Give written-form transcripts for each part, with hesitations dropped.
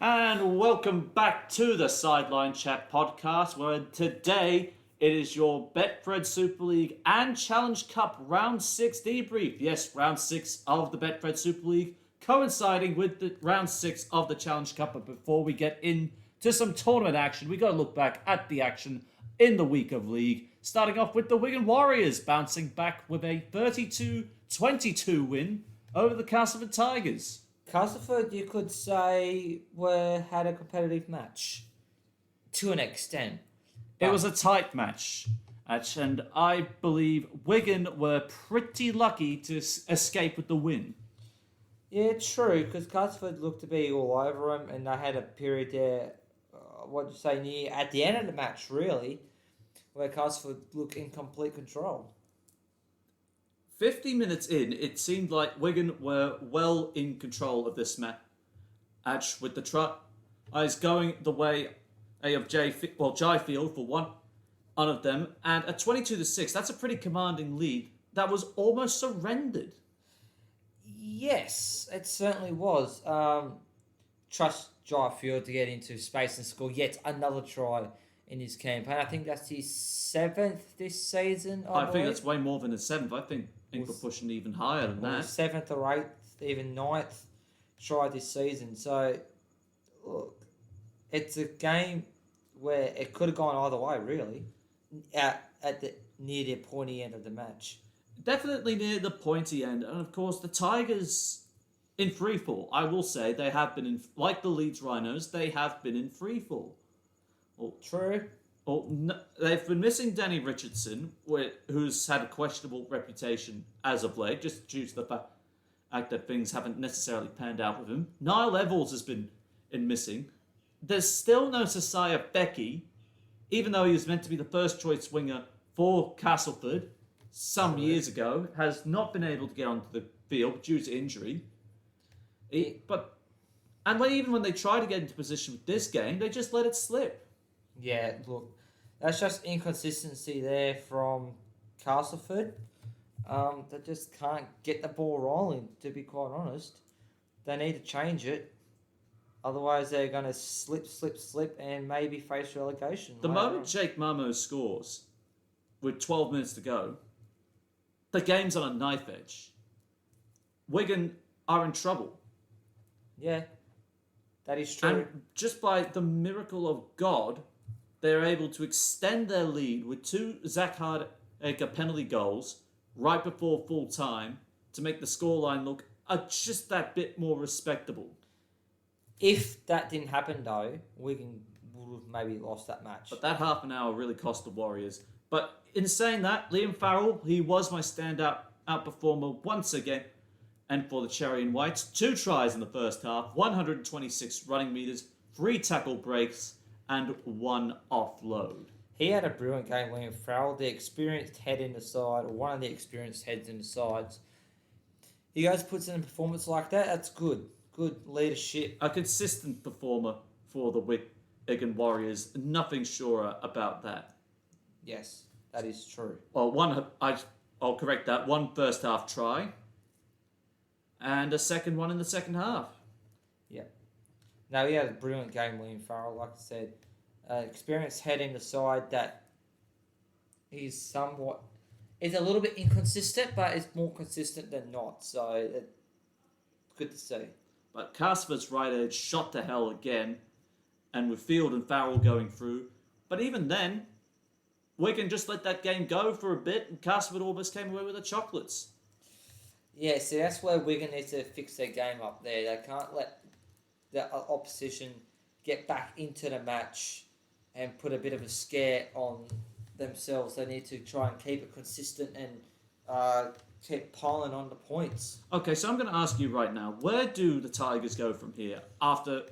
And welcome back to the Sideline Chat podcast, where today it is your Betfred Super League and Challenge Cup Round 6 debrief. Yes, Round 6 of the Betfred Super League, coinciding with the Round 6 of the Challenge Cup. But before we get into some tournament action, we got to look back at the action in the week of league. Starting off with the Wigan Warriors, bouncing back with a 32-22 win over the Castleford Tigers. Castleford, you could say, had a competitive match to an extent. It was a tight match, and I believe Wigan were pretty lucky to escape with the win. Yeah, true, because Castleford looked to be all over them, and they had a period there, near at the end of the match, really, where Castleford looked in complete control. 50 minutes in, it seemed like Wigan were well in control of this match, with the tries going the way of Jai Field for one of them, and a 22-6. That's a pretty commanding lead that was almost surrendered. Yes, it certainly was. Trust Jai Field to get into space and score yet another try in his campaign. I think that's his 7th this season. I think that's way more than his 7th. I think we're pushing even higher than that. 7th or 8th, even 9th try this season. So, look, it's a game where it could have gone either way, really, near the pointy end of the match. Definitely near the pointy end. And, of course, the Tigers in freefall. I will say they have been, like the Leeds Rhinos, they have been in freefall. True. They've been missing Danny Richardson, who's had a questionable reputation as of late, just due to the fact that things haven't necessarily panned out with him. Niall Evalds has been missing. There's still no Sasiah Becky, even though he was meant to be the first choice winger for Castleford some years ago, has not been able to get onto the field due to injury. Even when they try to get into position with this game, they just let it slip. Yeah, look, that's just inconsistency there from Castleford. They just can't get the ball rolling, to be quite honest. They need to change it. Otherwise, they're going to slip, and maybe face relegation. The moment Jake Marmo scores, with 12 minutes to go, the game's on a knife edge. Wigan are in trouble. Yeah, that is true. And just by the miracle of God, they're able to extend their lead with 2 Zach Hardacre penalty goals right before full time to make the scoreline look just that bit more respectable. If that didn't happen, though, Wigan would have maybe lost that match. But that half an hour really cost the Warriors. But in saying that, Liam Farrell, he was my standout outperformer once again. And for the Cherry and Whites, 2 tries in the first half, 126 running meters, 3 tackle breaks, and 1 offload. He had a brilliant game, Liam Farrell, the experienced head in the side, or one of the experienced heads in the sides. You guys puts in a performance like that, that's good. Good leadership. A consistent performer for the Wigan Warriors. Nothing surer about that. Yes, that is true. Well, I'll correct that. 1 first half try, and a second one in the second half. Yeah. No, he had a brilliant game, Liam Farrell. Like I said, experienced head in the side that is a little bit inconsistent, but is more consistent than not. So it's good to see. But Castleford's right edge shot to hell again, and with Field and Farrell going through. But even then, Wigan just let that game go for a bit, and Castleford almost came away with the chocolates. Yeah, see, that's where Wigan needs to fix their game up there. They can't let the opposition get back into the match and put a bit of a scare on themselves. They need to try and keep it consistent and keep piling on the points. Okay, so I'm going to ask you right now, where do the Tigers go from here after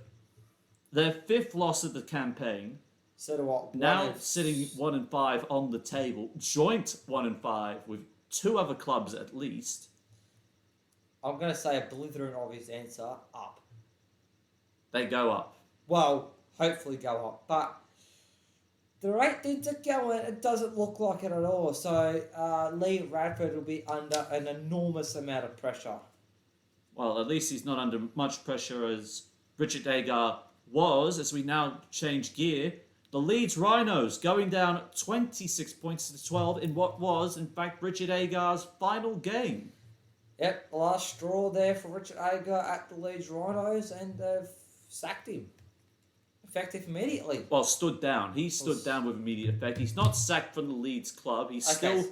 their 5th loss of the campaign? So do what? Now sitting 1-5 on the table, joint 1-5 with 2 other clubs at least. I'm going to say a blithering obvious answer, up. They go up. Well, hopefully go up. But the rate things are going, it doesn't look like it at all. So Lee Radford will be under an enormous amount of pressure. Well, at least he's not under much pressure as Richard Agar was, as we now change gear, the Leeds Rhinos going down 26 points to 12 in what was, in fact, Richard Agar's final game. Yep, last straw there for Richard Agar at the Leeds Rhinos, and they've sacked him. Effective immediately. Well, stood down. He stood down with immediate effect. He's not sacked from the Leeds club. He's still...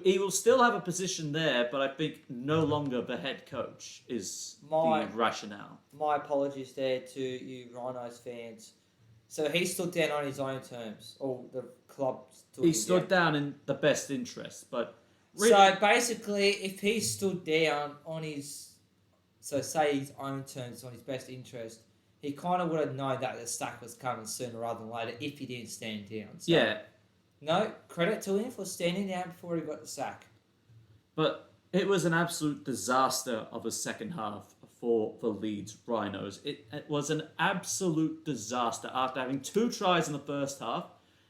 He will still have a position there, but I think no longer the head coach is the rationale. My apologies there to you Rhinos fans. So he stood down on his own terms, or the club stood He stood down in the best interest, but... Really, so basically, if he stood down on his, say his own terms, on his best interest, he kind of would have known that the sack was coming sooner rather than later if he didn't stand down. So, yeah. No, credit to him for standing down before he got the sack. But it was an absolute disaster of a second half for the Leeds Rhinos. It was an absolute disaster after having 2 tries in the first half.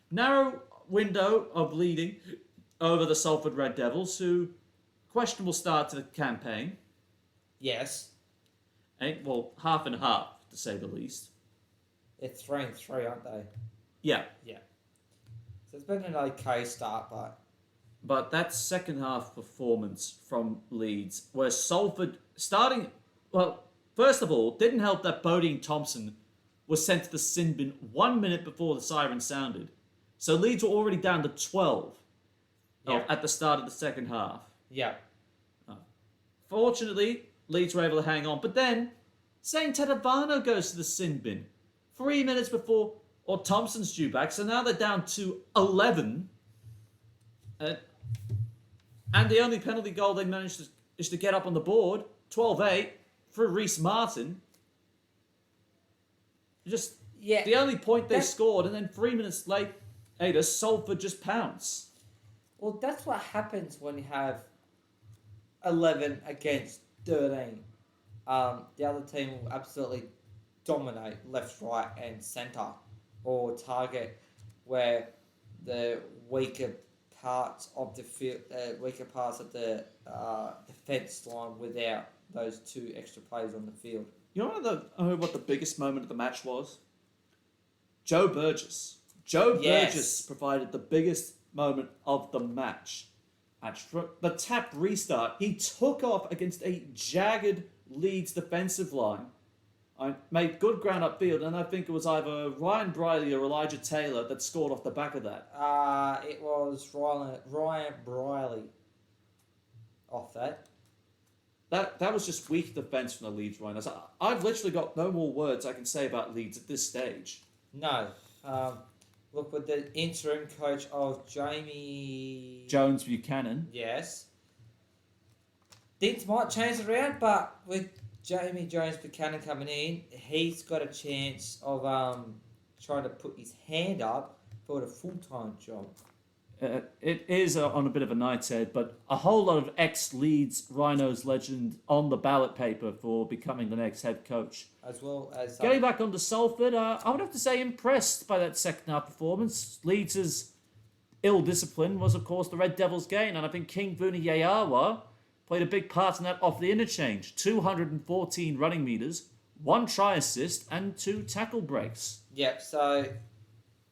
Narrow window of leading over the Salford Red Devils, who questionable start to the campaign. Yes. Well, half and half, to say the least. They're 3-3, aren't they? Yeah. Yeah. So it's been an okay start, But that second half performance from Leeds, where Salford starting... Well, first of all, didn't help that Bodie Thompson was sent to the sin bin 1 minute before the siren sounded. So Leeds were already down to 12 at the start of the second half. Yeah. Fortunately, Leeds were able to hang on. But then, Saint Tadavano goes to the sin bin 3 minutes before... Or Thompson's due back, so now they're down to 11. And the only penalty goal they managed is to get up on the board, 12-8, for Reece Martin. Just the only point they scored, and then 3 minutes later, Salford just pounce. Well, that's what happens when you have 11 against 13. The other team will absolutely dominate left, right, and centre. Or target where the weaker parts of the field, the defence line without those 2 extra players on the field. You know what the biggest moment of the match was? Joe Burgess. Burgess provided the biggest moment of the match. The tap restart, he took off against a jagged Leeds defensive line. I made good ground upfield, and I think it was either Ryan Briley or Elijah Taylor that scored off the back of that. It was Ryan Briley off that. That was just weak defence from the Leeds Rhinos. I've literally got no more words I can say about Leeds at this stage. No. Look, with the interim coach of Jamie... Jones Buchanan. Yes. Things might change around, but with Jamie Jones Buchanan coming in, he's got a chance of trying to put his hand up for a full-time job. It is on a bit of a night's head, but a whole lot of ex-Leeds Rhinos legend on the ballot paper for becoming the next head coach. As well as... Getting back onto Salford, I would have to say impressed by that second half performance. Leeds' ill discipline was, of course, the Red Devils' gain, and I think King Vuniyayawa played a big part in that off the interchange. 214 running metres, 1 try assist, and 2 tackle breaks. Yep, so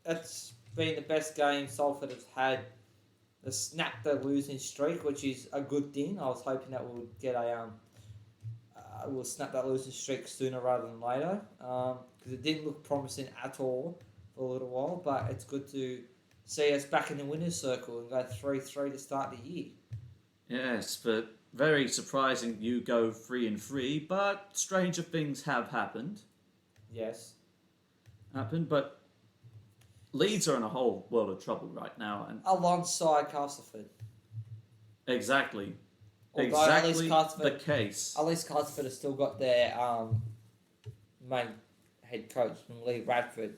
that's been the best game Salford have had. They snapped the losing streak, which is a good thing. I was hoping that we'll get we'll snap that losing streak sooner rather than later, because it didn't look promising at all for a little while. But it's good to see us back in the winners' circle and go 3-3 to start the year. Yes, but very surprising you go 3-3, but stranger things have happened. Yes. But Leeds are in a whole world of trouble right now. And alongside Castleford. Exactly. Although exactly the case. At least Castleford has still got their main head coach, Lee Radford.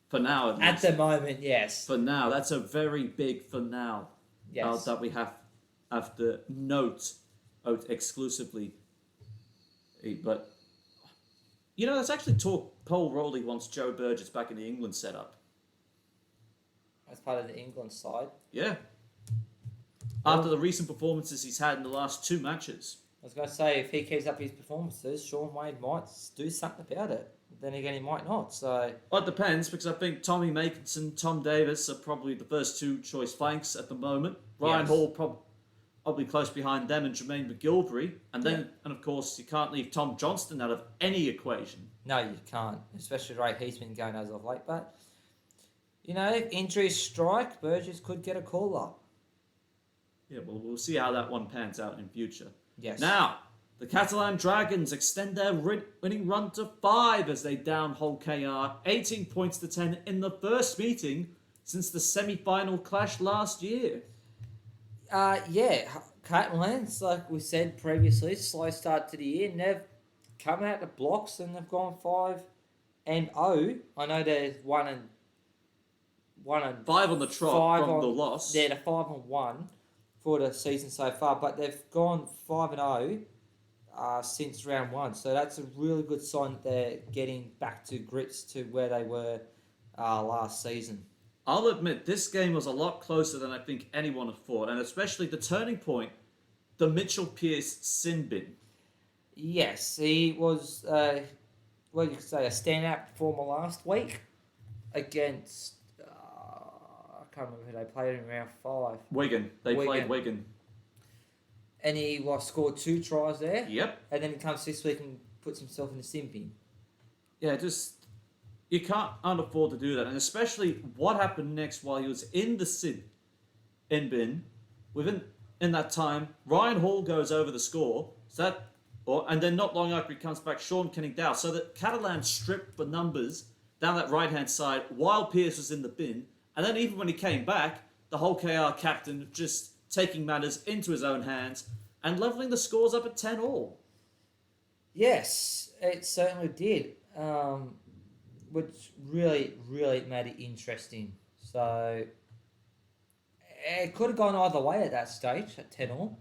For now, at least. At the moment, yes. For now. That's a very big for now. Yes. That we have to note exclusively. But, there's actually talk Paul Rowley wants Joe Burgess back in the England setup. As part of the England side? Yeah. After the recent performances he's had in the last 2 matches. I was going to say, if he keeps up his performances, Sean Wade might do something about it. then again, he might not. So Well, it depends, because I think Tommy Makinson, Tom Davis are probably the first two choice flanks at the moment. Ryan Yes. Hall probably close behind them, and Jermaine McGilvery. And then, and of course, you can't leave Tom Johnston out of any equation. no, you can't, especially the rate he's been going as of late. But if injuries strike, Burgess could get a call up. Yeah, well, we'll see how that one pans out in future. Yes. Now, the Catalan Dragons extend their winning run to 5 as they down Hull KR 18 points to 10 in the first meeting since the semi-final clash last year. Catalans, like we said previously, slow start to the year, and they've come out the blocks and they've gone 5-0. I know there's 1-1 and 5 on the trot from the loss. Yeah, the 5-1 for the season so far, but they've gone 5-0 since round 1. So that's a really good sign that they're getting back to grips to where they were last season. I'll admit, this game was a lot closer than I think anyone had thought, and especially the turning point, the Mitchell Pearce sin bin. Yes, he was, you could say, a standout performer last week against, I can't remember who they played in round 5. Wigan. They played Wigan. And he scored 2 tries there. Yep. And then he comes this week and puts himself in the sin bin. Yeah, you can't afford to do that, and especially what happened next while he was in the sin bin. In that time, Ryan Hall goes over the score, and then not long after he comes back, Sean Kenning-Dow. So that Catalan stripped the numbers down that right-hand side while Pearce was in the bin, and then even when he came back, the Hull KR captain just taking matters into his own hands and levelling the scores up at 10-all. Yes, it certainly did. Which really, really made it interesting. So it could have gone either way at that stage, at 10-all.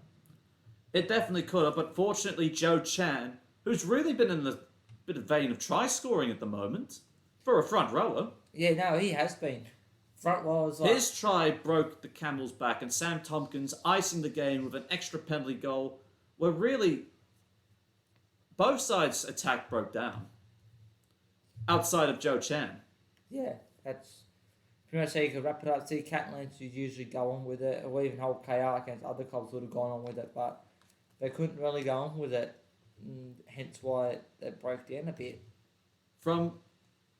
It definitely could have, but fortunately Joe Chan, who's really been in the bit of vein of try-scoring at the moment, for a front rower. Yeah, no, he has been. Front rowers. His try broke the camel's back, and Sam Tompkins icing the game with an extra penalty goal, where really both sides' attack broke down. Outside of Joe Chan. Yeah, that's pretty much how you could wrap it up. See, Catalans who usually go on with it, or even Hull KR against other clubs would have gone on with it, but they couldn't really go on with it, hence why it broke down a bit. From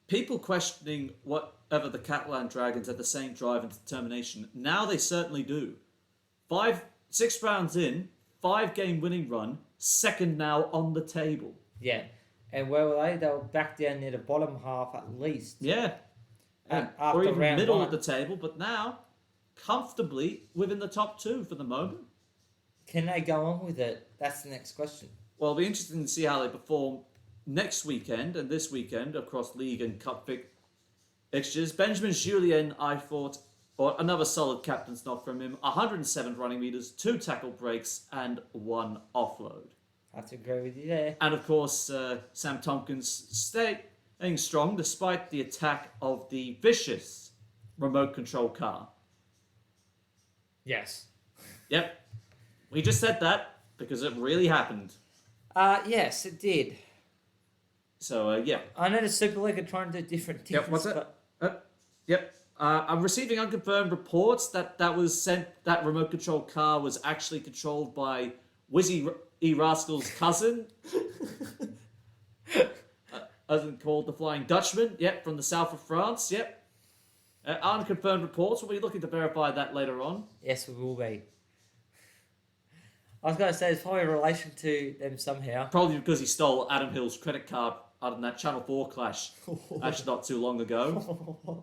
people questioning whatever the Catalan Dragons had the same drive and determination, now they certainly do. 6 rounds in, 5-game winning run, second now on the table. Yeah. And where were they? They were back down near the bottom half at least. Yeah. After or even round middle 1. of the table, but now comfortably within the top 2 for the moment. Can they go on with it? That's the next question. Well, it'll be interesting to see how they perform next weekend and this weekend across league and cup fixtures. Benjamin Julien, I thought, or another solid captain's knock from him. 107 running meters, 2 tackle breaks, and 1 offload. I have to agree with you there. And of course, Sam Tompkins staying strong despite the attack of the vicious remote control car. Yes. Yep. We just said that because it really happened. Yes, it did. So, yeah. I know the Super League are trying to do different things. Yep, what's it? Yep. I'm receiving unconfirmed reports that that remote control car was actually controlled by Wizzy E. Rascal's cousin. As called the Flying Dutchman. Yep, from the south of France. Yep. Unconfirmed reports. We'll be looking to verify that later on. Yes, we will be. I was going to say, there's probably a relation to them somehow. Probably because he stole Adam Hill's credit card out of that Channel 4 clash. Actually, not too long ago.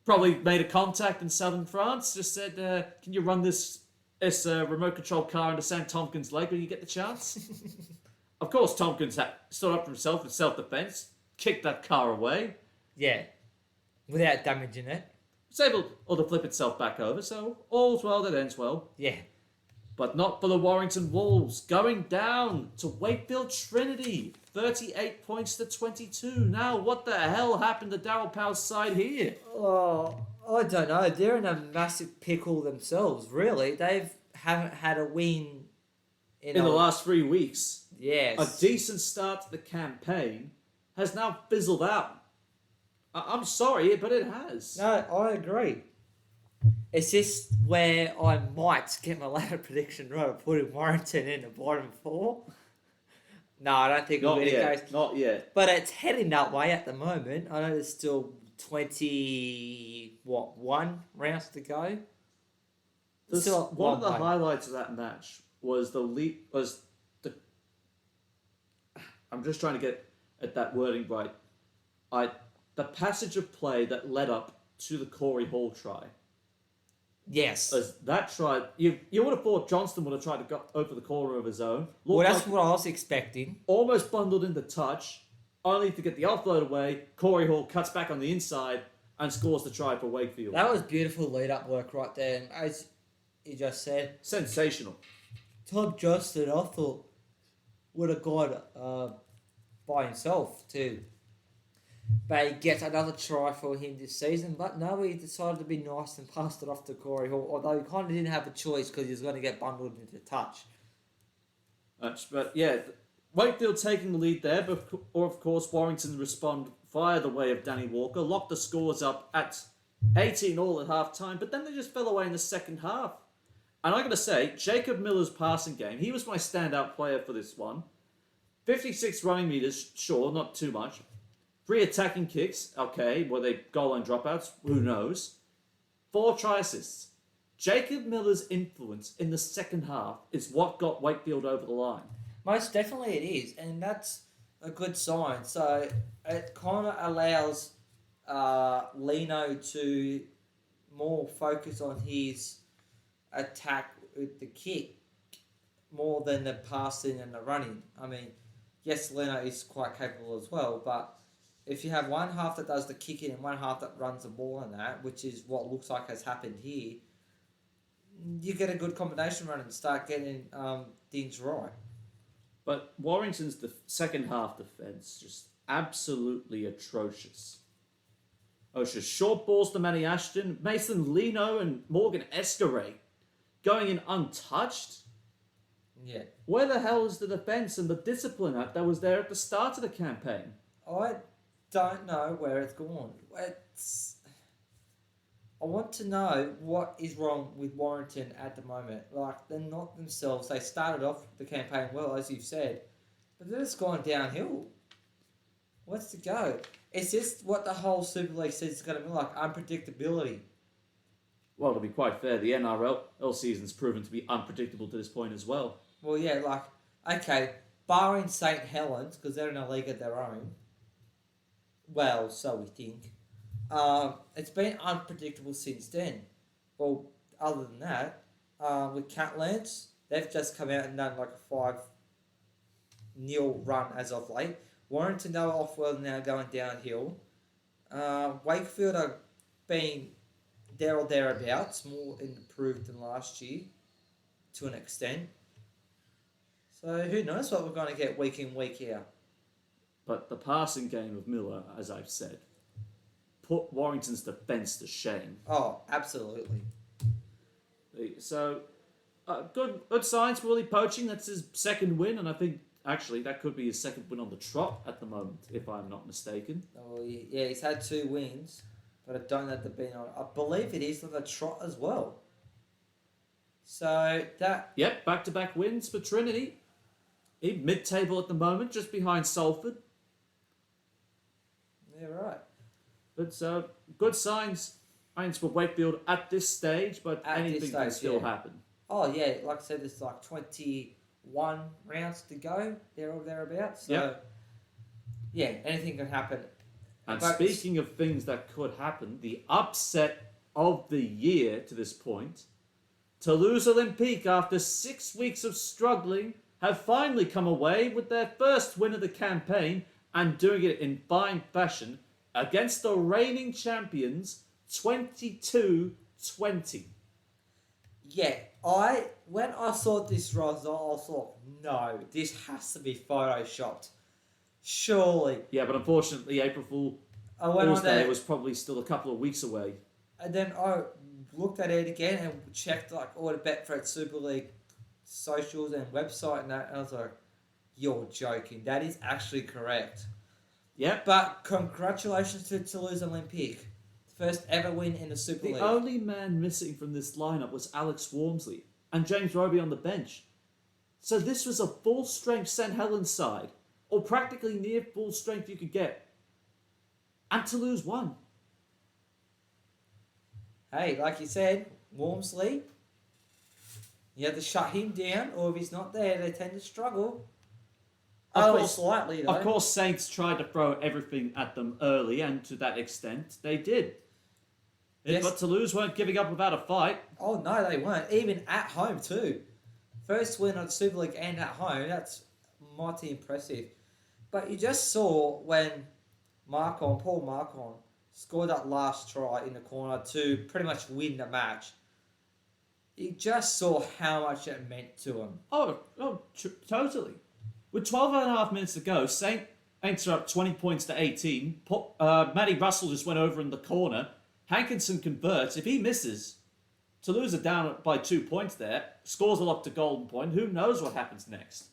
Probably made a contact in southern France. Just said, can you run this remote control car into Sam Tompkins' leg when you get the chance? Of course, Tompkins stood up for himself in self-defense, kicked that car away. Yeah, without damaging it. Was able to flip itself back over, so all's well that ends well. Yeah. But not for the Warrington Wolves, going down to Wakefield Trinity, 38 points to 22. Now, what the hell happened to Darryl Powell's side here? Oh, I don't know. They're in a massive pickle themselves, really. They haven't had a win in the last 3 weeks. Yes. A decent start to the campaign, has now fizzled out. I'm sorry, but it has. No, I agree. It's just where I might get my ladder prediction right of putting Warrington in the bottom 4. No, I don't think it'll Not be the yet. case. Not yet. But it's heading that way at the moment. I know there's still 1 rounds to go. One of the highlights of that match was I'm just trying to get at that wording right. The passage of play that led up to the Corey Hall try. Yes. As that try, you would have thought Johnston would have tried to go over the corner of his own. Well, that's what I was expecting. Almost bundled into touch, only to get the offload away. Corey Hall cuts back on the inside and scores the try for Wakefield. That was beautiful lead-up work right there. And as you just said, sensational. Tom Johnston, I thought, would have gone by himself too. But he gets another try for him this season. But no, he decided to be nice and passed it off to Corey Hall. Although he kind of didn't have a choice because he was going to get bundled into touch. But yeah, Wakefield taking the lead there. Or of course, Warrington respond via the way of Danny Walker. Locked the scores up at 18-all at half-time. But then they just fell away in the second half. And I got to say, Jacob Miller's passing game, he was my standout player for this one. 56 running meters, sure, not too much. 3 attacking kicks, okay. Were they goal line dropouts? Who knows? 4 try assists. Jacob Miller's influence in the second half is what got Wakefield over the line. Most definitely it is, and that's a good sign. So it kind of allows Lino to more focus on his attack with the kick more than the passing and the running. I mean, yes, Lino is quite capable as well, but if you have one half that does the kicking and one half that runs the ball and that, which is what looks like has happened here, you get a good combination run and start getting things right. But Warrington's second half defence just absolutely atrocious. Just short balls to Manny Ashton, Mason Lino and Morgan Escaray going in untouched. Yeah. Where the hell is the defence and the discipline that was there at the start of the campaign? I don't know where it's gone. I want to know what is wrong with Warrington at the moment. Like, they're not themselves. They started off the campaign well, as you've said, but then it's gone downhill. What's to go? It's just what the whole Super League says it's going to be like, unpredictability. Well, to be quite fair, the NRL season's proven to be unpredictable to this point as well. Well, yeah, like, okay, barring St. Helens, because they're in a league of their own, well, so we think. It's been unpredictable since then. Well, other than that, with Catlands, they've just come out and done like a 5-0 run as of late. Warrington, they were off well, now going downhill. Wakefield are being there or thereabouts, more improved than last year, to an extent. So who knows what we're going to get week in, week out. But the passing game of Miller, as I've said, put Warrington's defence to shame. Oh, absolutely. So, good signs for Willie Poaching. That's his second win, and I think, actually, that could be his second win on the trot at the moment, if I'm not mistaken. Oh, yeah, he's had 2 wins, but I don't know they've been on. I believe it is on the trot as well. So, that... Yep, back-to-back wins for Trinity. Mid-table at the moment, just behind Salford. Yeah, right. But good signs for Wakefield at this stage, but anything can still happen. Oh, yeah, like I said, there's like 21 rounds to go, there or thereabouts. So, yeah, anything can happen. And speaking of things that could happen, the upset of the year to this point, Toulouse Olympique, after 6 weeks of struggling, have finally come away with their first win of the campaign and doing it in fine fashion against the reigning champions, 22-20. Yeah, when I saw this result, I thought, no, this has to be photoshopped. Surely. Yeah, but unfortunately, April Fool's Day was probably still a couple of weeks away. And then I looked at it again and checked like all the Betfred Super League socials and website and that, and I was like, you're joking. That is actually correct. Yep. But congratulations to Toulouse Olympique. First ever win in the Super League. The only man missing from this lineup was Alex Wormsley and James Roby on the bench. So this was a full-strength St. Helens side, or practically near full strength you could get. And Toulouse won. Hey, like you said, Wormsley, you have to shut him down, or if he's not there, they tend to struggle. Only slightly, though. Of course, Saints tried to throw everything at them early, and to that extent, they did. Yes. But Toulouse weren't giving up without a fight. Oh, no, they weren't. Even at home, too. First win on Super League and at home, that's mighty impressive. But you just saw when Paul Marcon, scored that last try in the corner to pretty much win the match. You just saw how much it meant to him. Totally. With 12 and a half minutes to go, Saints are up 20 points to 18. Matty Russell just went over in the corner. Hankinson converts. If he misses, Toulouse are down by 2 points there. Scores a lot to golden point. Who knows what happens next?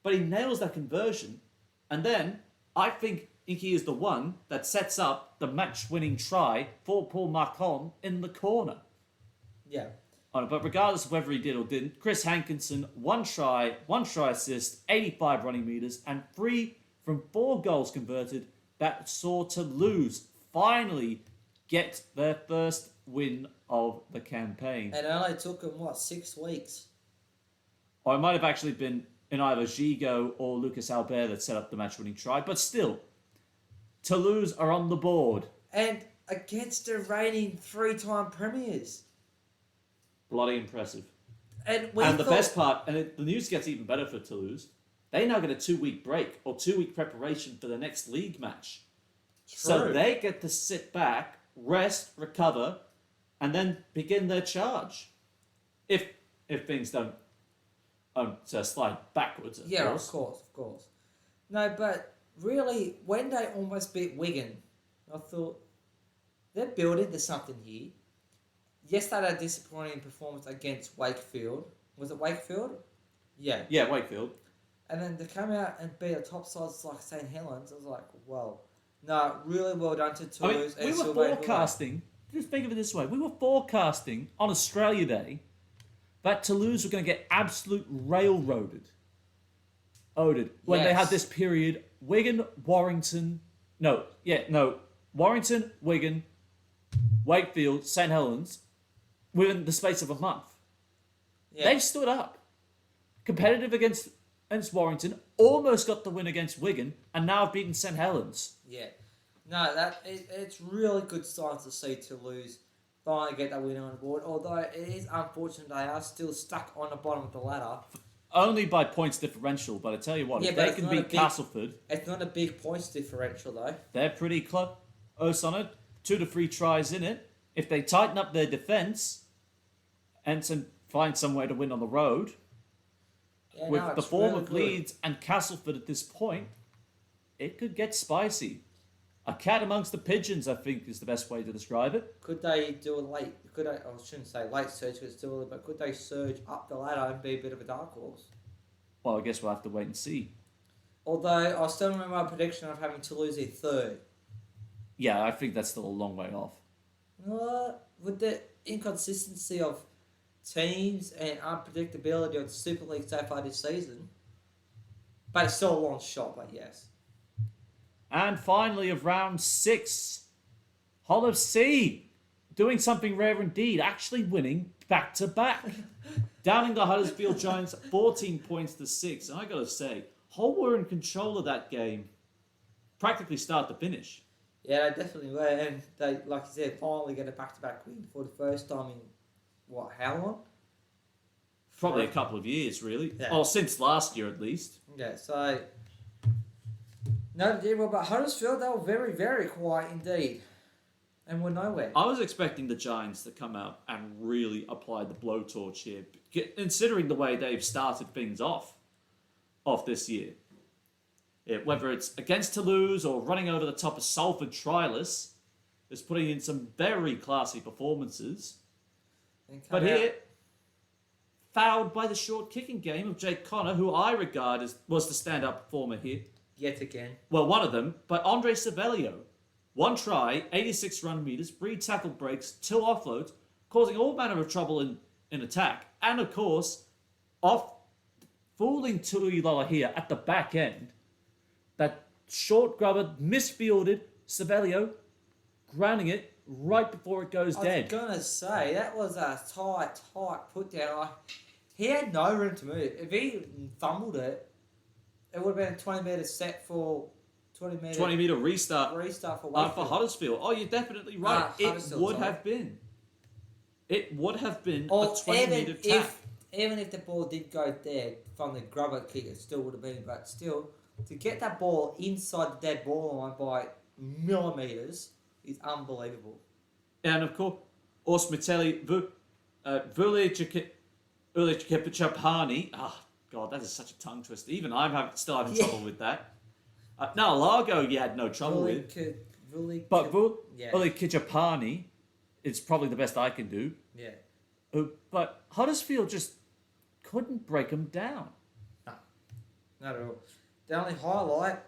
But he nails that conversion. And then, I think he is the one that sets up the match-winning try for Paul Marcon in the corner. Yeah. But regardless of whether he did or didn't, Chris Hankinson, one try assist, 85 running meters, and 3 from 4 goals converted that saw Toulouse finally get their first win of the campaign. And it only took them, 6 weeks? Or it might have actually been in either Gigot or Lucas Albert that set up the match-winning try, but still, Toulouse are on the board. And against the reigning 3-time premiers. Bloody impressive. And the best part, the news gets even better for Toulouse, they now get a 2-week break or 2-week preparation for the next league match. True. So they get to sit back, rest, recover, and then begin their charge. If things don't slide backwards, of course. Of course. No, but really, when they almost beat Wigan, I thought, they're building to something here. Yes, they had a disappointing performance against Wakefield. Was it Wakefield? Yeah. Yeah, Wakefield. And then to come out and beat a top sides like St. Helens, I was like, wow. No, really well done to Toulouse. We were forecasting, just think of it this way, we were forecasting on Australia Day that Toulouse were going to get absolute railroaded. When they had this period, Warrington, Wigan, Wakefield, St. Helens, within the space of a month. Yeah. They've stood up. Competitive against Warrington, almost got the win against Wigan, and now have beaten St. Helens. Yeah. No, it's really good signs to see Toulouse finally get that win on board, although it is unfortunate they are still stuck on the bottom of the ladder. Only by points differential, but I tell you what, if they can beat Castleford... It's not a big points differential, though. They're pretty close on it. 2 to 3 tries in it. If they tighten up their defence and find some way to win on the road, with the form of Leeds and Castleford at this point, it could get spicy. A cat amongst the pigeons, I think, is the best way to describe it. Could they do a late... I shouldn't say late surge, because it's too early, but could they surge up the ladder and be a bit of a dark horse? Well, I guess we'll have to wait and see. Although, I still remember my prediction of having Toulouse in third. Yeah, I think that's still a long way off. With the inconsistency of teams and unpredictability of the Super League so far this season. But it's still a long shot, but yes. And finally, of round 6, Hull FC doing something rare indeed, actually winning back-to-back. Downing the Huddersfield Giants 14 points to 6. And I got to say, Hull were in control of that game practically start to finish. Yeah, they definitely were. And they, like you said, finally get a back-to-back win for the first time in, how long? Probably a couple of years, really. Yeah. Oh, since last year, at least. Yeah, so... No, but Huddersfield, they were very, very quiet indeed. And were nowhere. I was expecting the Giants to come out and really apply the blowtorch here, considering the way they've started things off this year. Yeah, whether it's against Toulouse or running over the top of Salford Triless, is putting in some very classy performances. But here, fouled by the short kicking game of Jake Connor, who I regard was the stand-up performer here. Yet again. Well, one of them, by Andre Savelio. 1 try, 86 run meters, 3 tackle breaks, 2 offloads, causing all manner of trouble in attack. And of course, off fooling Tui here at the back end. That short grubber misfielded Savelio, grounding it right before it goes dead. I was going to say, that was a tight put down. He had no room to move. If he fumbled it, it would have been a 20 metre set for 20 metre restart for for Huddersfield. Oh, you're definitely right. It would have been. It would have been a 20 metre tap. Even if the ball did go dead from the grubber kick, it still would have been. But still, to get that ball inside the dead ball line by millimetres is unbelievable. And of course, Osmitelli, Ulichkepachapani. Oh, God, that is such a tongue twister. Even I'm still having trouble with that. Now, Largo, you had no trouble with. But Ulichkepachapani is probably the best I can do. Yeah. But Huddersfield just couldn't break them down. No, not at all. The only highlight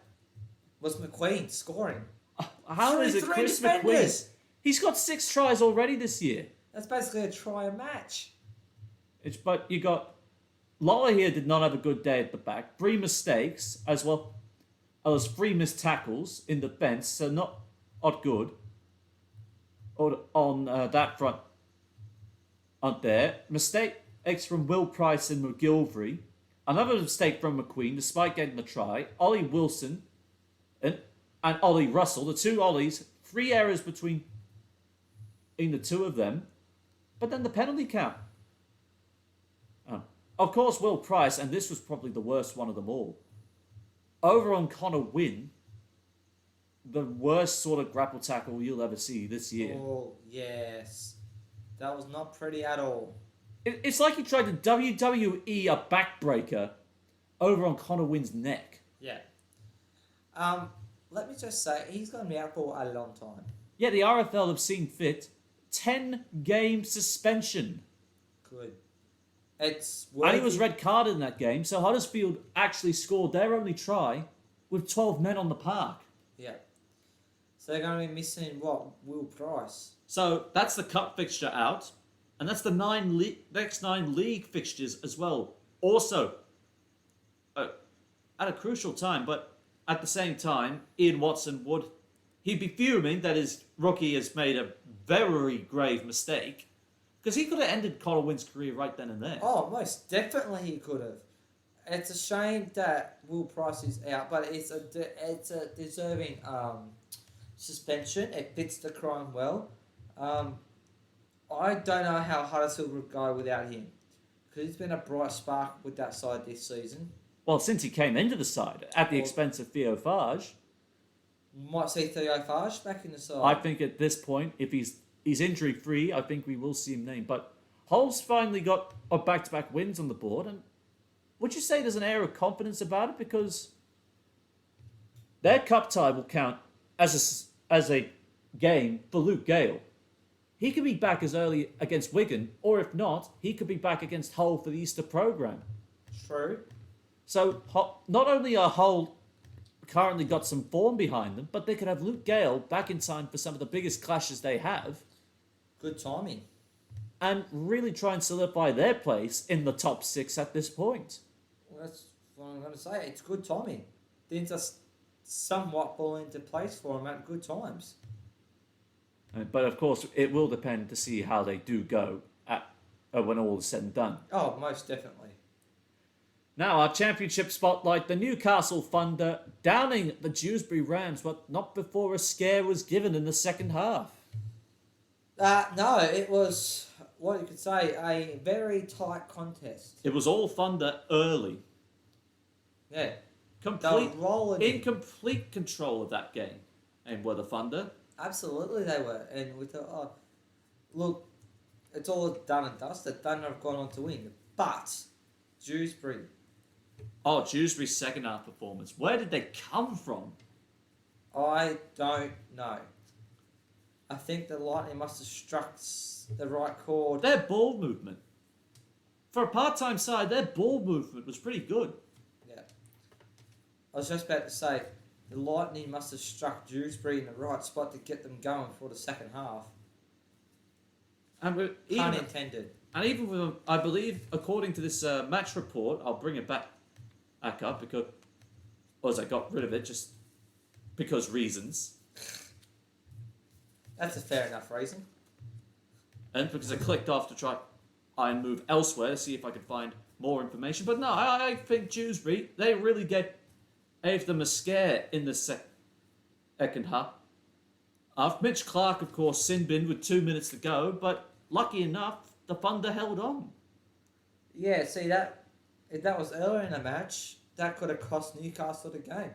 was McQueen scoring. How is it Chris McQueen? He's got 6 tries already this year. That's basically a try a match. But you got... Lola here did not have a good day at the back. 3 mistakes as well. There's 3 missed tackles in defence, so not good on that front. Aren't there? Mistakes from Will Price and McGilvery. Another mistake from McQueen, despite getting the try. Ollie Wilson and Ollie Russell, the 2 Ollies, 3 errors between the 2 of them. But then the penalty count. Of course, Will Price, and this was probably the worst one of them all. Over on Connor Wynn, the worst sort of grapple tackle you'll ever see this year. Oh, yes. That was not pretty at all. It's like he tried to WWE a backbreaker over on Connor Wynn's neck. Yeah. Let me just say, he's going to be out for a long time. Yeah, the RFL have seen fit. 10-game suspension. Good. And he was red carded in that game, so Huddersfield actually scored their only try with 12 men on the park. Yeah. So they're going to be missing, Will Price. So that's the cup fixture out, and that's the next 9 league fixtures as well. Also, at a crucial time, but at the same time, Ian Watson he'd be fuming that his rookie has made a very grave mistake. Because he could have ended Connor Wynn's career right then and there. Oh, most definitely he could have. It's a shame that Will Price is out, but it's a deserving suspension. It fits the crime well. I don't know how Huddersfield would go without him. Because he's been a bright spark with that side this season. Well, since he came into the side at the expense of Theo Fage. Might see Theo Fage back in the side. I think at this point, if he's injury-free, I think we will see him named. But Hull's finally got a back-to-back wins on the board. And would you say there's an air of confidence about it? Because their cup tie will count as a game for Luke Gale. He could be back as early against Wigan, or if not, he could be back against Hull for the Easter programme. True. So not only are Hull currently got some form behind them, but they could have Luke Gale back in time for some of the biggest clashes they have. Good timing. And really try and solidify their place in the top 6 at this point. Well, that's what I'm going to say. It's good timing. Things are somewhat fall into place for them at good times. But of course, it will depend to see how they do go when all is said and done. Oh, most definitely. Now, our championship spotlight, the Newcastle Thunder downing the Dewsbury Rams, but not before a scare was given in the second half. No, it was, what you could say, a very tight contest. It was all Thunder early. Yeah. In complete control of that game. And were the Thunder. Absolutely they were. And we thought, look, it's all done and dusted. Thunder have gone on to win. But Dewsbury. Oh, Dewsbury's second half performance. Where did they come from? I don't know. I think the Lightning must have struck the right chord. Their ball movement. For a part-time side, their ball movement was pretty good. Yeah. I was just about to say, the Lightning must have struck Dewsbury in the right spot to get them going for the second half. And Pun intended. And even with, I believe, according to this match report, I'll bring it back up because, or as I got rid of it just because reasons. That's a fair enough reason. And because I clicked off to try and move elsewhere to see if I could find more information. But no, I think Dewsbury, they really gave them a scare in the second half. Mitch Clark, of course, sin-binned with 2 minutes to go, but lucky enough, the Thunder held on. Yeah, see, if that was earlier in the match, that could have cost Newcastle the game.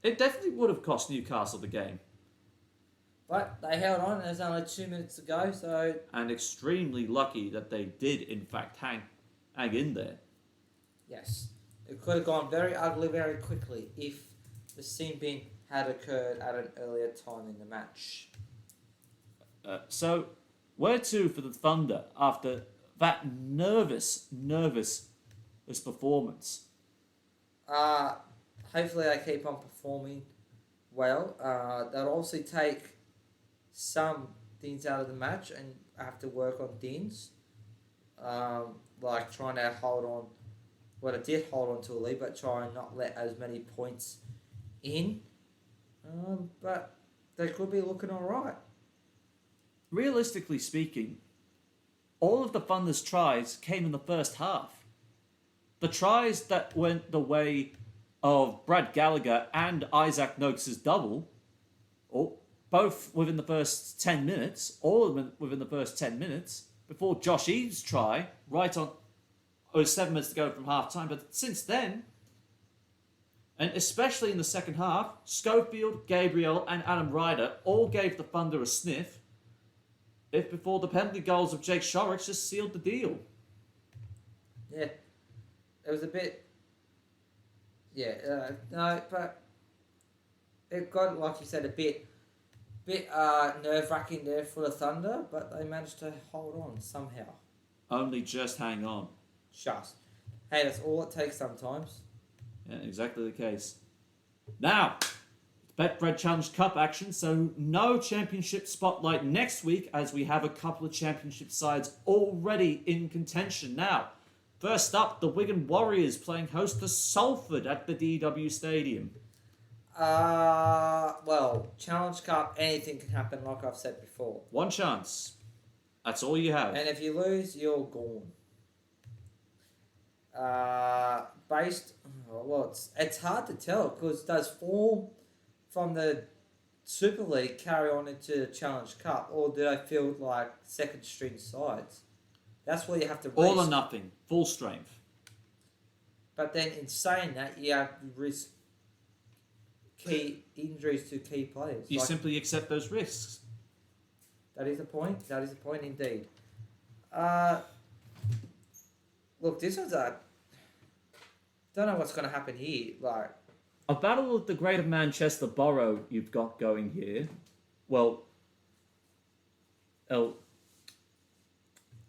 It definitely would have cost Newcastle the game. But they held on, and there's only 2 minutes to go, so... And extremely lucky that they did, in fact, hang in there. Yes. It could have gone very ugly very quickly if the sin bin had occurred at an earlier time in the match. So, where to for the Thunder after that nervous performance? Hopefully they keep on performing well. They'll obviously take some things out of the match and have to work on things. Like trying to hold on. Well, they did hold on to a lead, but try and not let as many points in. But they could be looking alright. Realistically speaking, all of the Thunder's tries came in the first half. The tries that went the way of Brad Gallagher and Isaac Noakes' double, both within the first 10 minutes, all of them within the first 10 minutes, before Josh Eves' try, right on, 7 minutes to go from half time. But since then, and especially in the second half, Schofield, Gabriel, and Adam Ryder all gave the Thunder a sniff, if before the penalty goals of Jake Shorrock just sealed the deal. Yeah, it was a bit... Yeah, no, but it got, like you said, a bit nerve-wracking there for the Thunder, but they managed to hold on somehow. Only just hang on. Just. Hey, that's all it takes sometimes. Yeah, exactly the case. Now, Betfred Challenge Cup action, so no championship spotlight next week as we have a couple of championship sides already in contention. Now, first up, the Wigan Warriors playing host to Salford at the DW Stadium. Well, Challenge Cup, anything can happen, like I've said before. One chance. That's all you have. And if you lose, you're gone. It's hard to tell because does form from the Super League carry on into the Challenge Cup, or do they feel like second string sides? That's where you have to risk. All or nothing, full strength. But then in saying that, you have to risk key injuries to key players. You simply accept those risks. That is a point. That is a point indeed. Look, this was a... Don't know what's going to happen here. Like, A battle of the Greater Manchester Borough you've got going here. Well,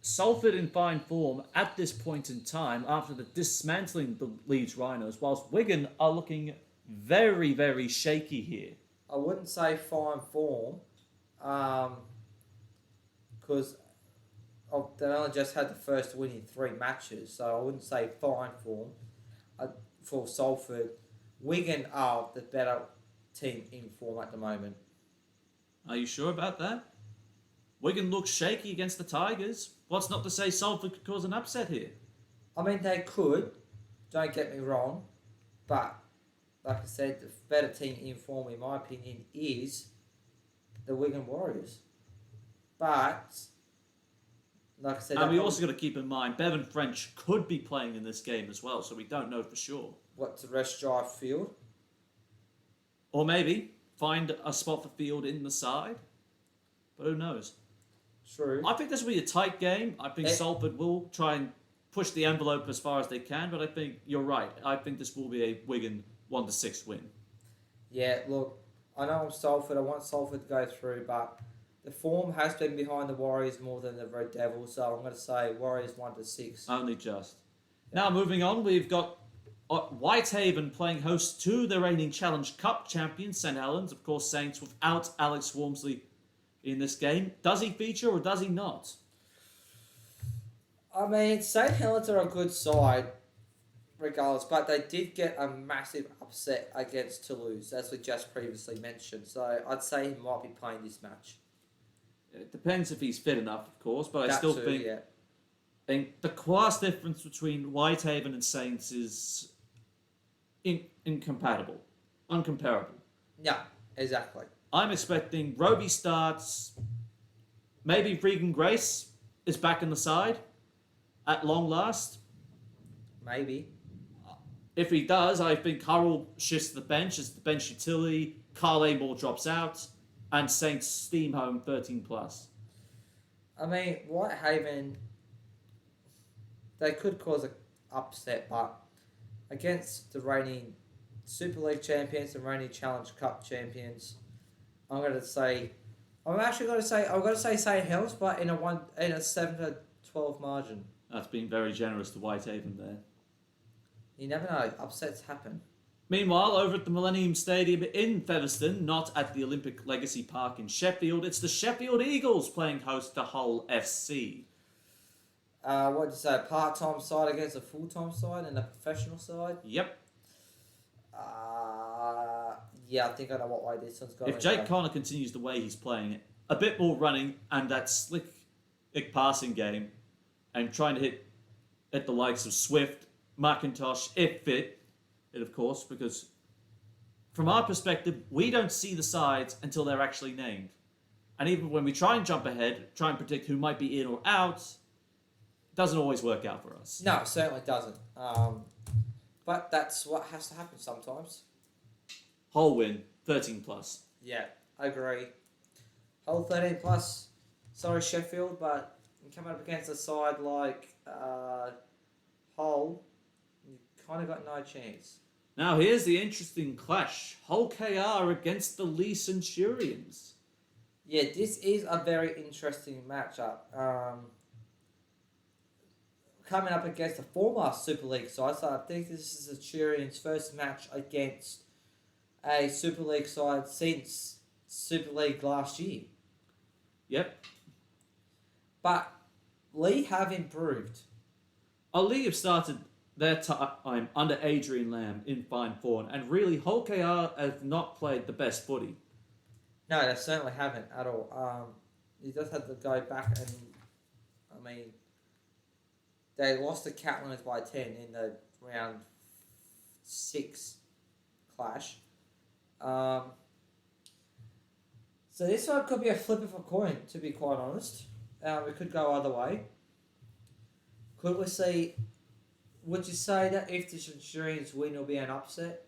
Salford in fine form at this point in time after the dismantling of the Leeds Rhinos, whilst Wigan are looking very, very shaky here. I wouldn't say fine form, because they only just had the first win in 3 matches, so I wouldn't say fine form for Salford. Wigan are the better team in form at the moment. Are you sure about that? Wigan looks shaky against the Tigers. What's not to say Salford could cause an upset here? I mean, they could, don't get me wrong, but like I said, the better team in form, in my opinion, is the Wigan Warriors. But, like I said... And we also got to keep in mind, Bevan French could be playing in this game as well, so we don't know for sure. What, to rest drive Field? Or maybe find a spot for Field in the side. But who knows? True. I think this will be a tight game. I think Salford will try and push the envelope as far as they can, but I think you're right. I think this will be a Wigan 1-6 win. Yeah, look, I know I'm Salford. I want Salford to go through, but the form has been behind the Warriors more than the Red Devils, so I'm going to say Warriors 1-6. Only just. Yeah. Now, moving on, we've got Whitehaven playing host to the reigning Challenge Cup champions, St Helens. Of course, Saints without Alex Walmsley in this game. Does he feature or does he not? I mean, St Helens are a good side, regardless, but they did get a massive upset against Toulouse, as we just previously mentioned. So I'd say he might be playing this match. It depends if he's fit enough, of course, but I still think, yeah. think the class difference between Whitehaven and Saints is incompatible, uncomparable. Yeah, exactly. I'm expecting Roby starts. Maybe Regan Grace is back in the side at long last. Maybe. If he does, I think Hurrell shifts to the bench as the bench utility. Carl Amor drops out, and Saints steam home 13 plus. I mean, Whitehaven, they could cause an upset, but against the reigning Super League champions and reigning Challenge Cup champions, I'm going to say St Helens, but in a 7-12 margin. That's been very generous to Whitehaven there. You never know, upsets happen. Meanwhile, over at the Millennium Stadium in Featherstone, not at the Olympic Legacy Park in Sheffield, it's the Sheffield Eagles playing host to Hull FC. What did you say? A part-time side against a full-time side and a professional side? Yep. Yeah, I think I know what way this one's going. If Jake Connor continues the way he's playing it, a bit more running and that slick passing game, and trying to hit at the likes of Swift, McIntosh, if fit, of course, because from our perspective, we don't see the sides until they're actually named. And even when we try and jump ahead, try and predict who might be in or out, it doesn't always work out for us. No, it certainly doesn't. But that's what has to happen sometimes. Hull win, 13 plus. Yeah, I agree. Hull 13 plus. Sorry, Sheffield, but coming up against a side like Hull, you kind of got no chance. Now here's the interesting clash. Hull KR against the Lee Centurions. Yeah, this is a very interesting matchup. Coming up against a former Super League side, so I think this is the Centurions' first match against a Super League side since Super League last year. Yep. But Lee have improved. Lee have started their time under Adrian Lamb in fine form, and really Hull KR have not played the best footy. No, they certainly haven't at all. You just have to go back and, I mean, they lost to Catlins by 10 in the round 6 clash. So this one could be a flip of a coin, to be quite honest. We could go either way. Could we see... Would you say that if the Centurions win, it'll be an upset?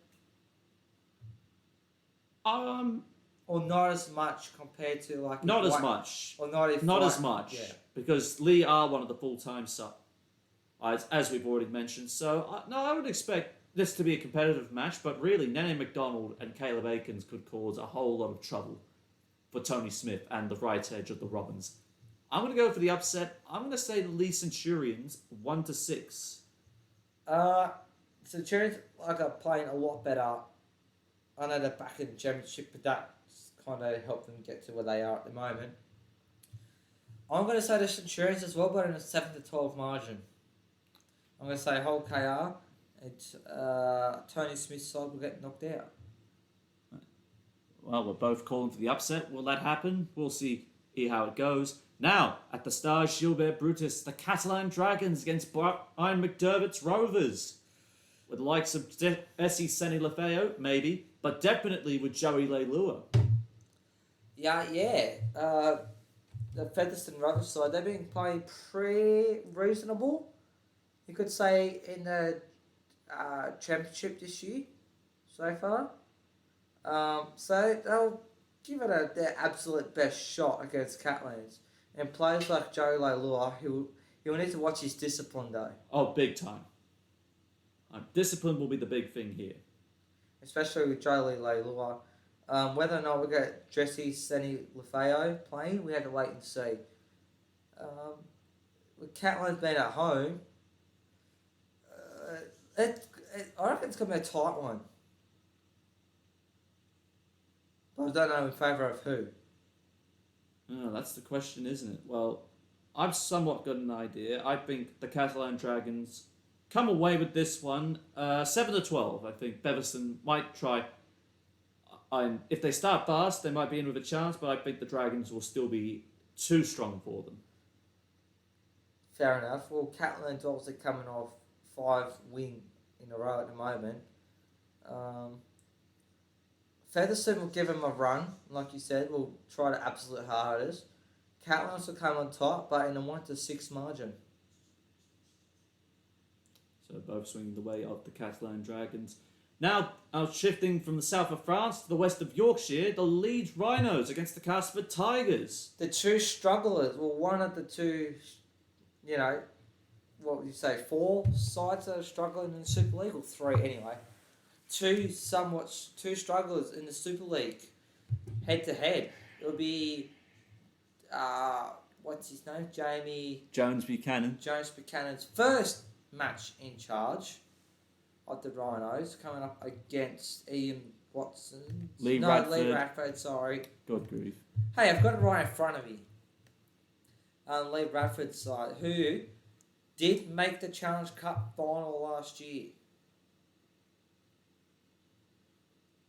Or not as much compared to like... Not as much. Or not if... Not like, as much. Yeah. Because Lee are one of the full-time sides, as we've already mentioned. So, no, I would expect this to be a competitive match, but really, Nene McDonald and Caleb Akins could cause a whole lot of trouble for Tony Smith and the right edge of the Robins. I'm going to go for the upset. I'm going to say the Lee Centurions 1-6. Centurions are playing a lot better. I know they're back in the championship, but that's kind of helped them get to where they are at the moment. I'm going to say the Centurions as well, but in a 7-12 margin. I'm going to say Hull KR and Tony Smith's side will get knocked out. Well, we're both calling for the upset. Will that happen? We'll see how it goes. Now, at the Stars Gilbert Brutus, the Catalan Dragons against Brian McDermott's Rovers. With the likes of Essie Senny Lefeo, maybe, but definitely with Joey Leilua. Yeah. The Featherstone Rovers side, they've been playing pretty reasonable. You could say in the championship this year so far. So they'll give it their absolute best shot against Catalans. And players like Joey Leilua, he'll need to watch his discipline though. Oh, big time. Discipline will be the big thing here. Especially with Joey Leilua. Whether or not we get Jesse Senny Lefeo playing, we have to wait and see. With Catalans being at home, I reckon it's going to be a tight one. But I don't know in favour of who. Oh, that's the question, isn't it? Well, I've somewhat got an idea. I think the Catalan Dragons come away with this one 7-12. I think Beverson might try. If they start fast, they might be in with a chance, but I think the Dragons will still be too strong for them. Fair enough. Well, Catalan's obviously coming off 5 wins in a row at the moment. Featherstone will give him a run, like you said. We'll try the absolute hardest. Catalans will come on top, but in a 1-6 margin. So both swinging the way of the Catalan Dragons. Now, shifting from the south of France to the west of Yorkshire, the Leeds Rhinos against the Castleford Tigers. The two strugglers, well, one of the two, what would you say, 4 sides that are struggling in the Super League, or 3 anyway. Two strugglers in the Super League, head to head. It'll be, what's his name? Jones Buchanan's first match in charge of the Rhinos, coming up against Ian Watson. Lee Radford, sorry. God grief. Hey, I've got it right in front of me. Lee Radford's side, who did make the Challenge Cup final last year.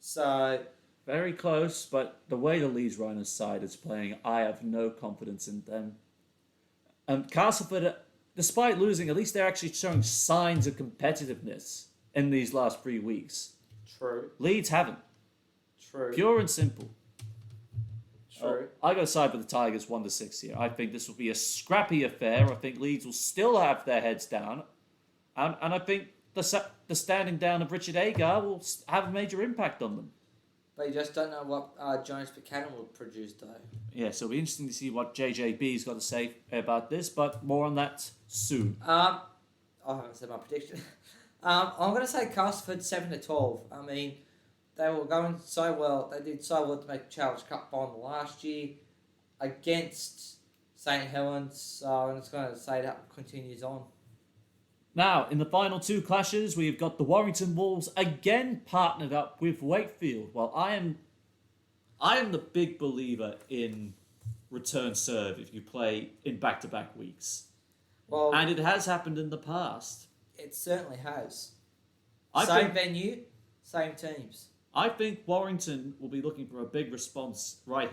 So, very close, but the way the Leeds Rhinos side is playing, I have no confidence in them. Castleford, despite losing, at least they're actually showing signs of competitiveness in these last 3 weeks. True. Leeds haven't. True. Pure and simple. True. I go side with the Tigers 1-6 here. I think this will be a scrappy affair. I think Leeds will still have their heads down. And I think the standing down of Richard Agar will have a major impact on them. But you just don't know what Jones Buchanan will produce, though. Yeah, so it'll be interesting to see what JJB's got to say about this, but more on that soon. I haven't said my prediction. I'm going to say Castleford 7-12. I mean, they were going so well. They did so well to make the Challenge Cup final last year against St. Helens. So I'm just going to say that continues on. Now, in the final 2 clashes, we've got the Warrington Wolves again partnered up with Wakefield. Well, I am the big believer in return serve if you play in back-to-back weeks. Well, and it has happened in the past. It certainly has. Same venue, same teams. I think Warrington will be looking for a big response right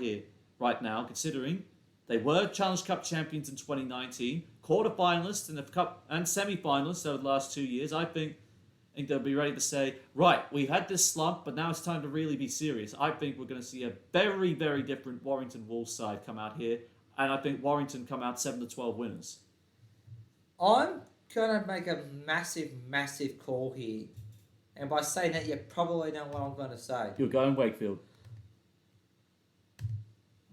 now, considering they were Challenge Cup champions in 2019, quarter-finalists and semi-finalists over the last 2 years. I think they'll be ready to say, right, we've had this slump, but now it's time to really be serious. I think we're going to see a very, very different Warrington Wolves side come out here, and I think Warrington come out 7-12 winners. I'm going to make a massive, massive call here. And by saying that, you probably know what I'm going to say. You're going Wakefield.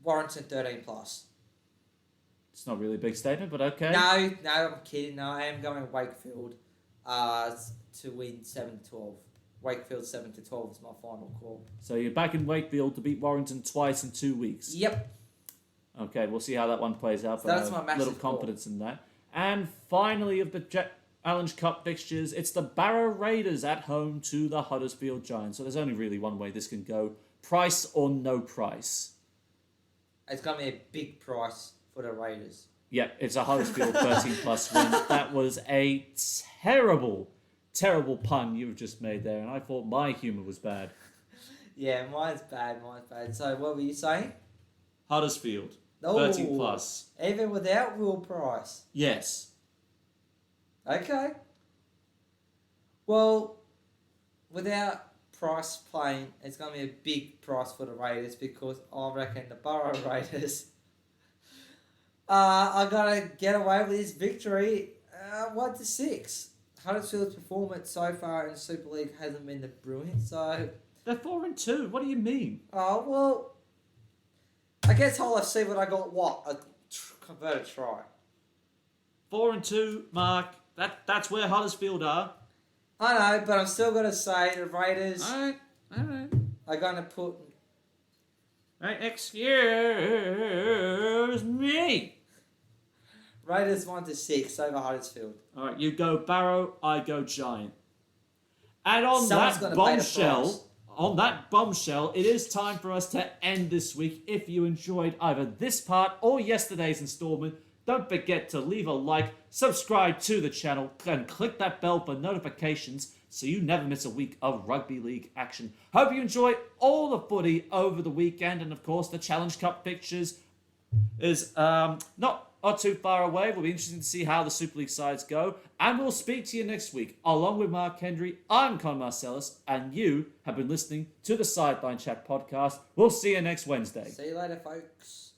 Warrington 13 plus. It's not really a big statement, but okay. No, I'm kidding. No, I am going Wakefield to win 7-12. Wakefield 7-12 is my final call. So you're back in Wakefield to beat Warrington twice in 2 weeks. Yep. Okay, we'll see how that one plays out. So that's my massive little confidence in that. And finally, of the Challenge Cup fixtures, it's the Barrow Raiders at home to the Huddersfield Giants. So there's only really one way this can go. Price or no price? It's going to be a big price for the Raiders. Yeah, it's a Huddersfield 13 plus win. That was a terrible, terrible pun you've just made there, and I thought my humour was bad. Yeah, mine's bad. So what were you saying? Huddersfield, 13 plus. Even without Will Price? Yes. Okay. Well, without Price playing, it's going to be a big price for the Raiders because I reckon the Barrow Raiders are going to get away with this victory 1-6. Huddersfield's performance so far in the Super League hasn't been the brilliant, so... They're 4-2. What do you mean? Oh, well... I guess I'll see what I got. A converted try. 4-2, Mark. That's where Huddersfield are. I know, but I'm still going to say the Raiders... All right. Are going to put... Excuse me. Raiders 1-6 over Huddersfield. All right, you go Barrow, I go Giant. And on Someone's that gonna pay the price. bombshell, it is time for us to end this week. If you enjoyed either this part or yesterday's installment, don't forget to leave a like, subscribe to the channel, and click that bell for notifications so you never miss a week of rugby league action. Hope you enjoy all the footy over the weekend, and of course the Challenge Cup fixtures is not too far away. Will be interesting to see how the Super League sides go, and we'll speak to you next week. Along with Mark Hendry, I'm Con Marcellus, and you have been listening to the Sideline Chat podcast. We'll see you next Wednesday. See you later, folks.